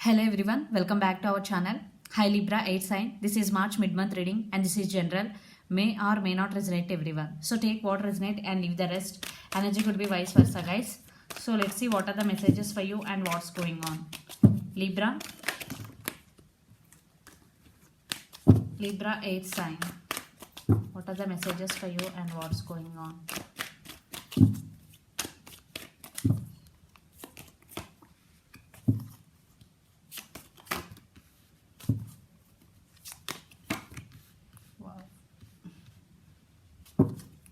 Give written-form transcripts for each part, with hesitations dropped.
Hello everyone, welcome back to our channel. Hi Libra 8 sign. This is March mid-month reading and this is general. May or may not resonate to everyone. So take what resonate and leave the rest. Energy could be vice versa, guys. So let's see what are the messages for you and what's going on. Libra 8 sign. What are the messages for you and what's going on?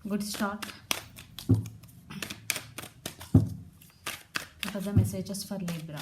Good start. What are the messages for Libra?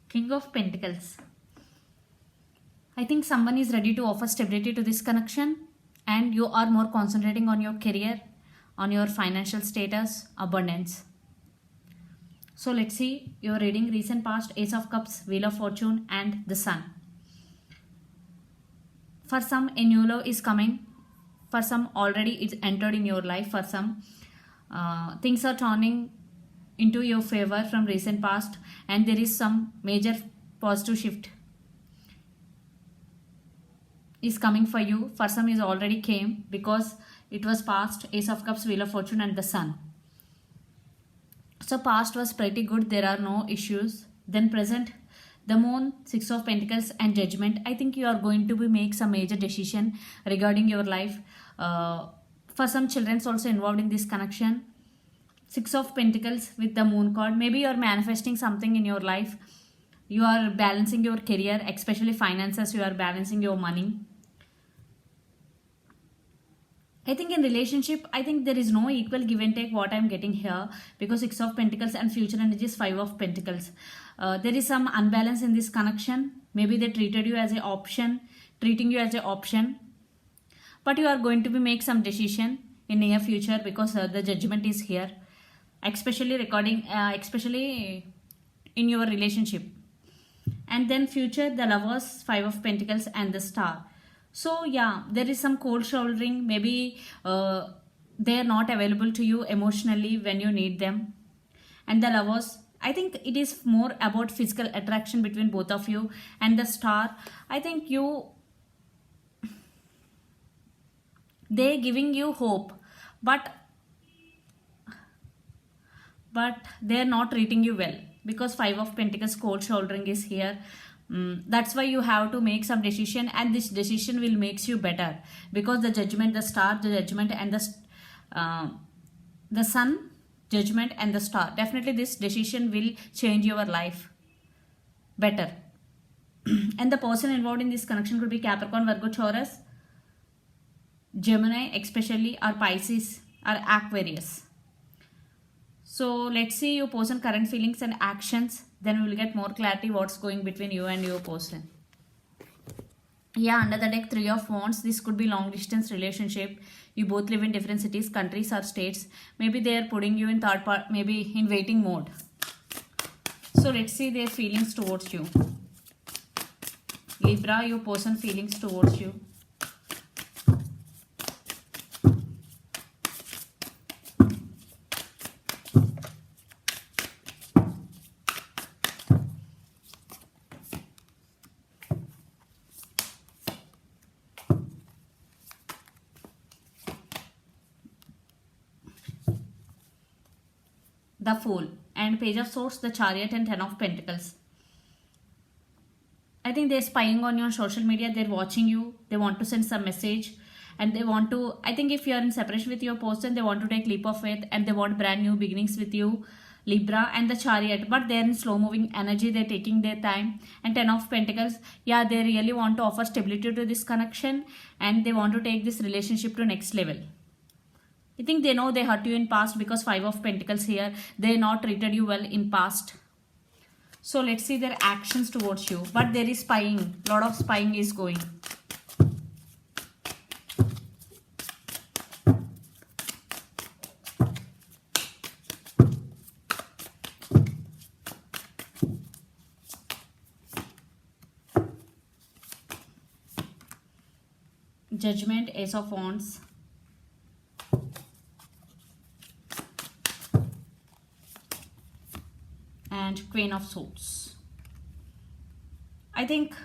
King of Pentacles. I think someone is ready to offer stability to this connection and you are more concentrating on your career, on your financial status, abundance. So let's see your reading recent past, Ace of Cups, Wheel of Fortune and the Sun. For some, a new love is coming. For some, already it's entered in your life. For some, things are turning into your favor from recent past and there is some major positive shift is coming for you. For some is already came because it was past, Ace of Cups, Wheel of Fortune and the Sun. So past was pretty good, there are no issues. Then present, the Moon, Six of Pentacles and Judgment. I think you are going to make some major decision regarding your life. For some, children's also involved in this connection. Six of Pentacles with the Moon card. Maybe you are manifesting something in your life. You are balancing your career, especially finances. You are balancing your money. I think in relationship, I think there is no equal give and take what I am getting here. Because Six of Pentacles and future energy is Five of Pentacles. There is some unbalance in this connection. Maybe they treated you as an option. Treating you as an option. But you are going to make some decision in near future because the Judgment is here. Especially especially in your relationship. And then future, the Lovers, Five of Pentacles and the Star. So yeah, there is some cold shouldering. Maybe they are not available to you emotionally when you need them. And the Lovers, I think it is more about physical attraction between both of you. And the Star, I think they giving you hope, but they are not treating you well because Five of Pentacles cold shouldering is here. That's why you have to make some decision and this decision will makes you better because the Judgment, the Star, the Judgment and the Sun, Judgment and the Star. Definitely this decision will change your life better. And the person involved in this connection could be Capricorn, Virgo, Taurus, Gemini especially, or Pisces or Aquarius. So let's see your person current feelings and actions. Then we will get more clarity what's going between you and your person. Yeah, under the deck, Three of Wands. This could be long distance relationship. You both live in different cities, countries or states. Maybe they are putting you in third part, maybe in waiting mode. So let's see their feelings towards you. Libra, your person feelings towards you. The Fool and Page of Swords, the Chariot and Ten of Pentacles. I think they're spying on you on social media. They're watching you. They want to send some message and they want to, I think if you're in separation with your person, they want to take leap of faith and they want brand new beginnings with you. Libra and the Chariot, but they're in slow moving energy. They're taking their time. And Ten of Pentacles, yeah, they really want to offer stability to this connection and they want to take this relationship to next level. I think they know they hurt you in past because Five of Pentacles here. They not treated you well in past. So let's see their actions towards you. But there is spying. Lot of spying is going. Judgment, Ace of Wands. And Queen of Swords. I think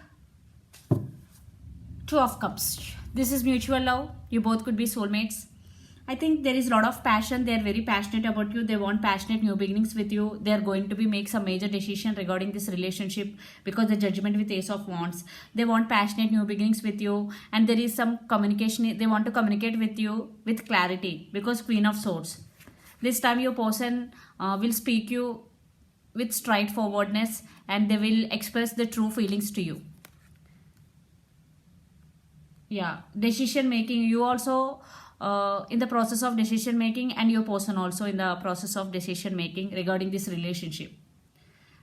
Two of Cups. This is mutual love. You both could be soulmates. I think there is a lot of passion. They are very passionate about you. They want passionate new beginnings with you. They are going to be make some major decision regarding this relationship because the Judgment with Ace of Wands. They want passionate new beginnings with you, and there is some communication. They want to communicate with you with clarity because Queen of Swords. This time your person will speak you with straightforwardness, and they will express the true feelings to you. Yeah, decision making. You also in the process of decision making, and your person also in the process of decision making regarding this relationship.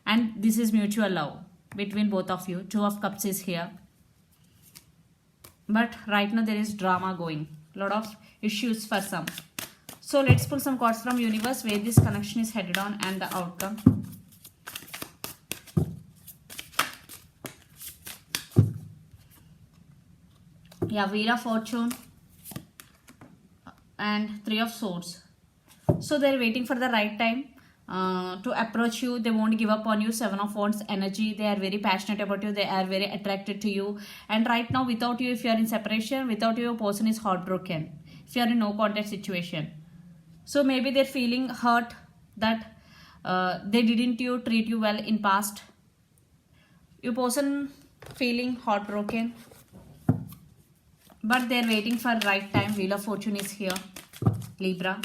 And this is mutual love between both of you. Two of Cups is here. But right now there is drama going. Lot of issues for some. So let's pull some cards from universe where this connection is headed on and the outcome. Yeah, Wheel of Fortune and Three of Swords. So they're waiting for the right time to approach you. They won't give up on you. Seven of Wands energy. They are very passionate about you. They are very attracted to you. And right now, without you, if you are in separation, without you, your person is heartbroken. If you are in no contact situation. So maybe they're feeling hurt that they didn't treat you well in past. Your person feeling heartbroken. But they're waiting for right time. Wheel of Fortune is here. Libra.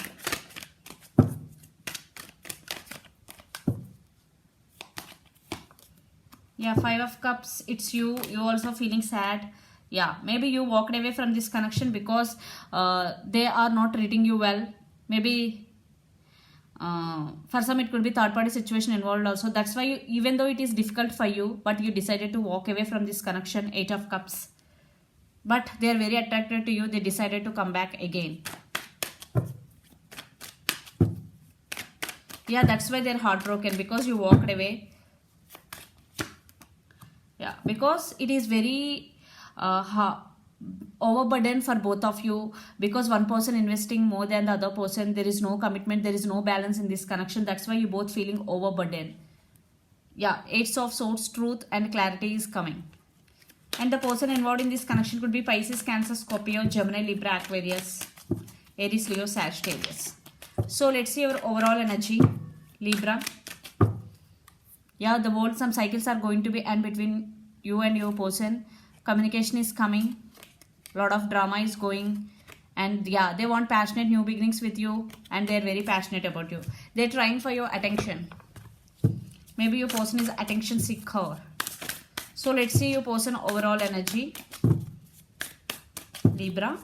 Yeah, Five of Cups. It's you. You also feeling sad. Yeah, maybe you walked away from this connection because they are not treating you well. Maybe for some it could be third party situation involved also. That's why you, even though it is difficult for you, but you decided to walk away from this connection. Eight of Cups. But they are very attracted to you. They decided to come back again. Yeah, that's why they're heartbroken because you walked away. Yeah, because it is very overburden for both of you because one person investing more than the other person. There is no commitment. There is no balance in this connection. That's why you both feeling overburdened. Yeah, Eight of Swords, truth and clarity is coming. And the person involved in this connection could be Pisces, Cancer, Scorpio, Gemini, Libra, Aquarius, Aries, Leo, Sagittarius. So let's see your overall energy. Libra. Yeah, the world, some cycles are going to be end between you and your person. Communication is coming. Lot of drama is going. And yeah, they want passionate new beginnings with you. And they're very passionate about you. They're trying for your attention. Maybe your person is attention seeker. So let's see your person overall energy. Libra.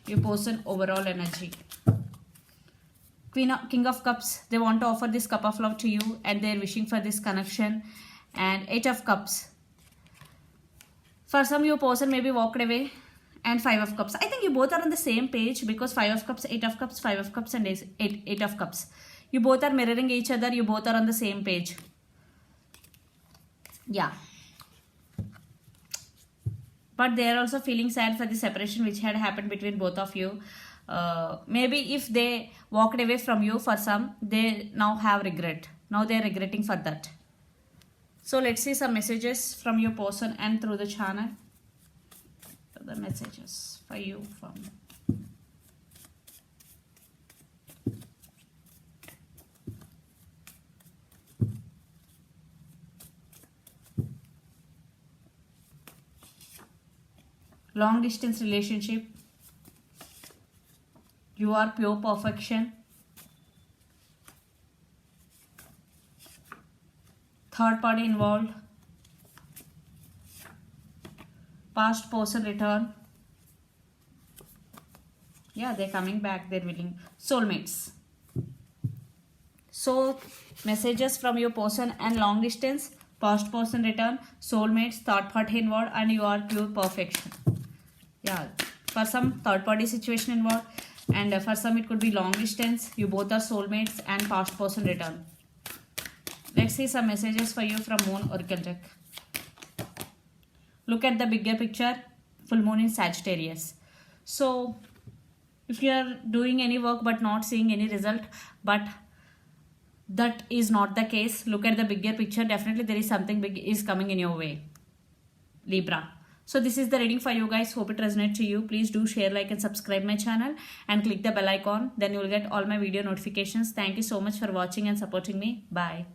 Your person overall energy. King of Cups. They want to offer this cup of love to you. And they're wishing for this connection. And Eight of Cups. For some, your person maybe walked away. And Five of Cups. I think you both are on the same page. Because Five of Cups, Eight of Cups, Five of Cups and Eight of Cups. You both are mirroring each other. You both are on the same page. Yeah. But they are also feeling sad for the separation which had happened between both of you. Maybe if they walked away from you for some, they now have regret. Now they are regretting for that. So let's see some messages from your person and through the channel. The messages for you from long distance relationship. You are pure perfection. Third party involved. Past person return. Yeah, they're coming back. They're willing. Soulmates. So messages from your person and long distance, past person return, soulmates, third party involved, and you are pure perfection. Yeah, for some third party situation involved, and for some it could be long distance, you both are soulmates, and past person return. Let's see some messages for you from Moon Oracle deck. Look at the bigger picture, full moon in Sagittarius. So if you are doing any work but not seeing any result, but that is not the case, look at the bigger picture, definitely there is something big is coming in your way, Libra. So this is the reading for you guys. Hope it resonates to you. Please do share, like and subscribe my channel and click the bell icon. Then you will get all my video notifications. Thank you so much for watching and supporting me. Bye.